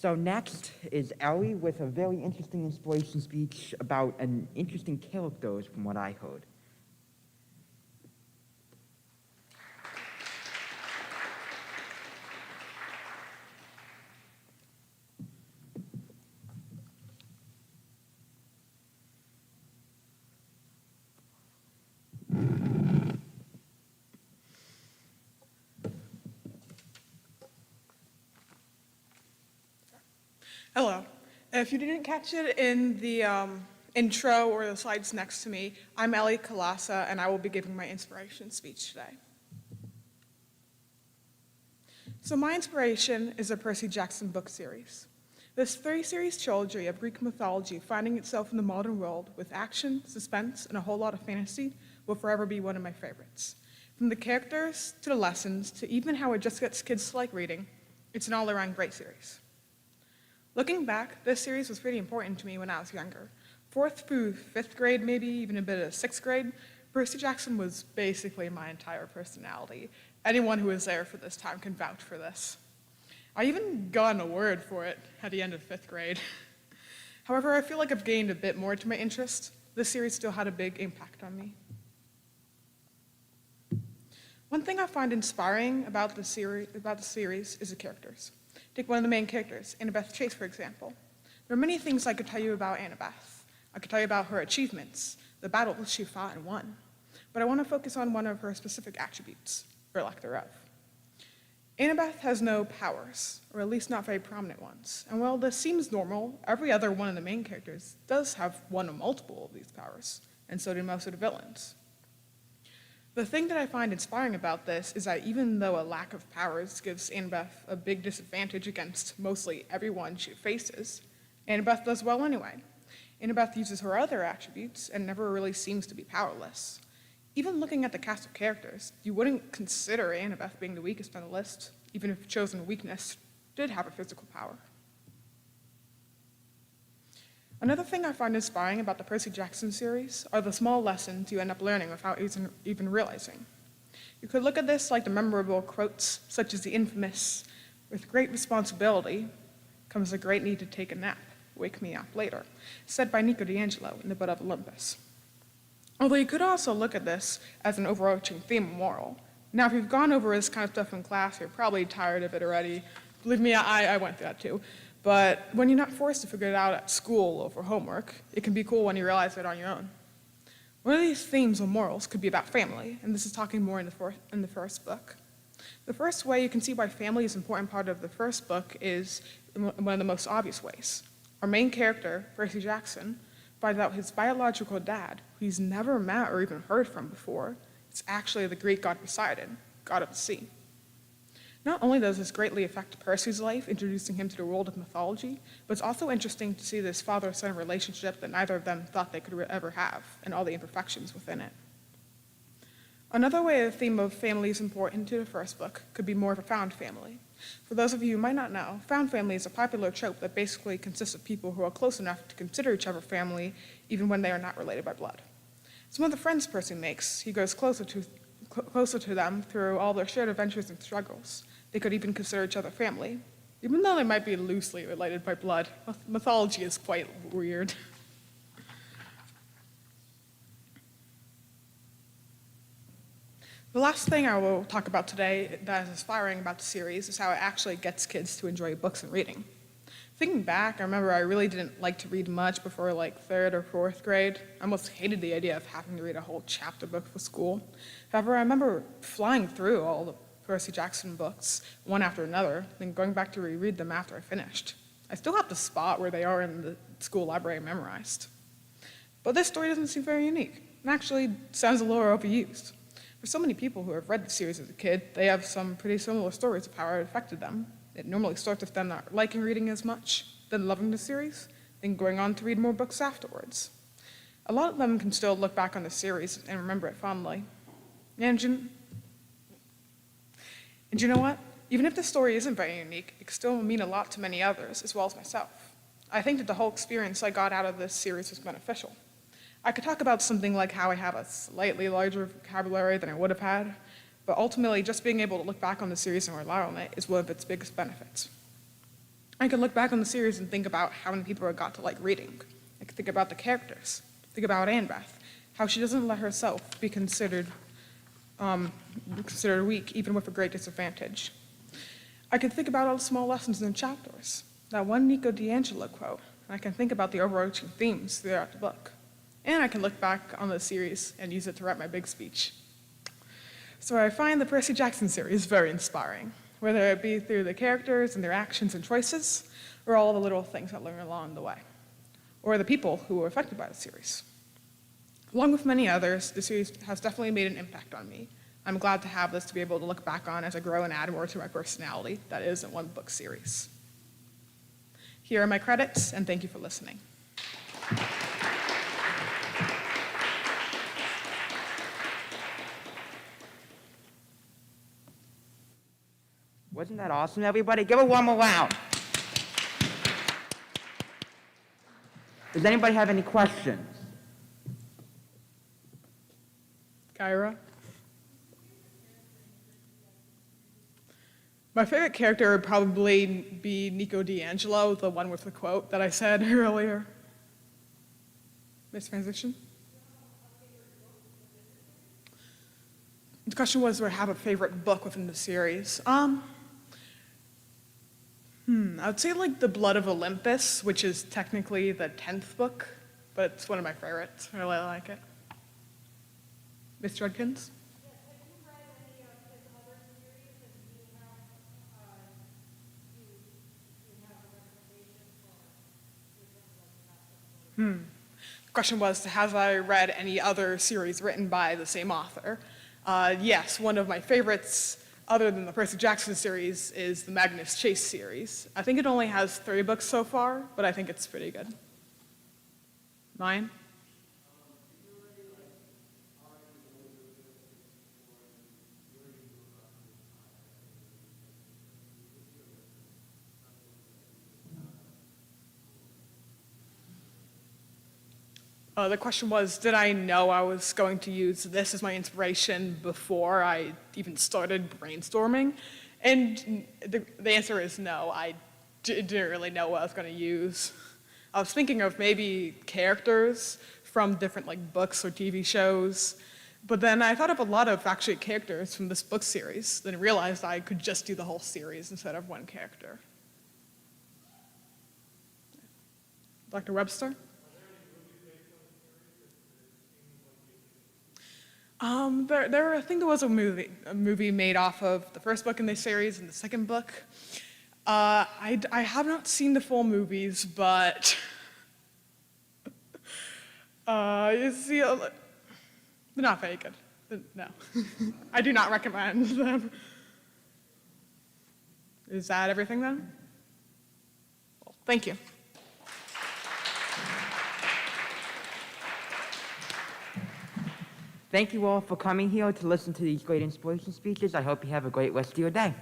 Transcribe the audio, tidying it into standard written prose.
So next is Ellie with a very interesting inspiration speech about an interesting tale of those from what I heard. Hello. If you didn't catch it in the intro or the slides next to me, I'm Ellie Kolasa, and I will be giving my inspiration speech today. So my inspiration is a Percy Jackson book series. This three-series trilogy of Greek mythology finding itself in the modern world with action, suspense, and a whole lot of fantasy will forever be one of my favorites. From the characters, to the lessons, to even how it just gets kids to like reading, it's an all-around great series. Looking back, this series was pretty important to me when I was younger. 4th through 5th grade, maybe even a bit of 6th grade, Percy Jackson was basically my entire personality. Anyone who was there for this time can vouch for this. I even got an award for it at the end of 5th grade. However, I feel like I've gained a bit more to my interest. This series still had a big impact on me. One thing I find inspiring about the series is the characters. Take one of the main characters, Annabeth Chase, for example. There are many things I could tell you about Annabeth. I could tell you about her achievements, the battles she fought and won. But I want to focus on one of her specific attributes, or lack thereof. Annabeth has no powers, or at least not very prominent ones. And while this seems normal, every other one of the main characters does have one or multiple of these powers, and so do most of the villains. The thing that I find inspiring about this is that even though a lack of powers gives Annabeth a big disadvantage against mostly everyone she faces, Annabeth does well anyway. Annabeth uses her other attributes and never really seems to be powerless. Even looking at the cast of characters, you wouldn't consider Annabeth being the weakest on the list, even if chosen weakness did have a physical power. Another thing I find inspiring about the Percy Jackson series are the small lessons you end up learning without even realizing. You could look at this like the memorable quotes, such as the infamous, "With great responsibility comes a great need to take a nap, wake me up later," said by Nico D'Angelo in The Bud of Olympus. Although you could also look at this as an overarching theme or moral. Now, if you've gone over this kind of stuff in class, you're probably tired of it already. Believe me, I went through that too. But when you're not forced to figure it out at school or for homework, it can be cool when you realize it on your own. One of these themes or morals could be about family, and this is talking more in the first book. The first way you can see why family is an important part of the first book is in one of the most obvious ways. Our main character, Percy Jackson, finds out his biological dad, who he's never met or even heard from before, is actually the Greek god Poseidon, god of the sea. Not only does this greatly affect Percy's life, introducing him to the world of mythology, but it's also interesting to see this father-son relationship that neither of them thought they could ever have, and all the imperfections within it. Another way the theme of family is important to the first book could be more of a found family. For those of you who might not know, found family is a popular trope that basically consists of people who are close enough to consider each other family, even when they are not related by blood. Some of the friends Percy makes, he grows closer to them through all their shared adventures and struggles. They could even consider each other family, even though they might be loosely related by blood. Mythology is quite weird. The last thing I will talk about today that is inspiring about the series is how it actually gets kids to enjoy books and reading. Thinking back, I remember I really didn't like to read much before like 3rd or 4th grade. I almost hated the idea of having to read a whole chapter book for school. However, I remember flying through all the Percy Jackson books, one after another, then going back to reread them after I finished. I still have the spot where they are in the school library memorized. But this story doesn't seem very unique, and actually sounds a little overused. For so many people who have read the series as a kid, they have some pretty similar stories of how it affected them. It normally starts with them not liking reading as much, then loving the series, then going on to read more books afterwards. A lot of them can still look back on the series and remember it fondly. And you know what? Even if the story isn't very unique, it can still mean a lot to many others, as well as myself. I think that the whole experience I got out of this series was beneficial. I could talk about something like how I have a slightly larger vocabulary than I would have had, but ultimately just being able to look back on the series and rely on it is one of its biggest benefits. I can look back on the series and think about how many people I got to like reading. I can think about the characters, think about Annabeth, how she doesn't let herself be considered weak, even with a great disadvantage. I can think about all the small lessons in the chapters, that one Nico D'Angelo quote, and I can think about the overarching themes throughout the book. And I can look back on the series and use it to write my big speech. So I find the Percy Jackson series very inspiring, whether it be through the characters and their actions and choices, or all the little things I learn along the way, or the people who were affected by the series. Along with many others, the series has definitely made an impact on me. I'm glad to have this to be able to look back on as I grow and add more to my personality that isn't one book series. Here are my credits, and thank you for listening. Wasn't that awesome, everybody? Give it one more round. Does anybody have any questions? Kyra? My favorite character would probably be Nico D'Angelo, the one with the quote that I said earlier. Miss Transition? The question was, do I have a favorite book within the series? I would say like The Blood of Olympus, which is technically the 10th book, but it's one of my favorites. I really like it. Miss Judkins? The question was, have I read any other series written by the same author? Yes, one of my favorites, other than the Percy Jackson series, is the Magnus Chase series. I think it only has 3 books so far, but I think it's pretty good. Mine? The question was, did I know I was going to use this as my inspiration before I even started brainstorming? And the answer is no. I didn't really know what I was going to use. I was thinking of maybe characters from different like books or TV shows, but then I thought of a lot of actually characters from this book series, then realized I could just do the whole series instead of one character. Dr. Webster? I think there was a movie made off of the first book in this series and the second book. I have not seen the full movies, but they're not very good. No, I do not recommend them. Is that everything then? Well, thank you. Thank you all for coming here to listen to these great inspiration speeches. I hope you have a great rest of your day.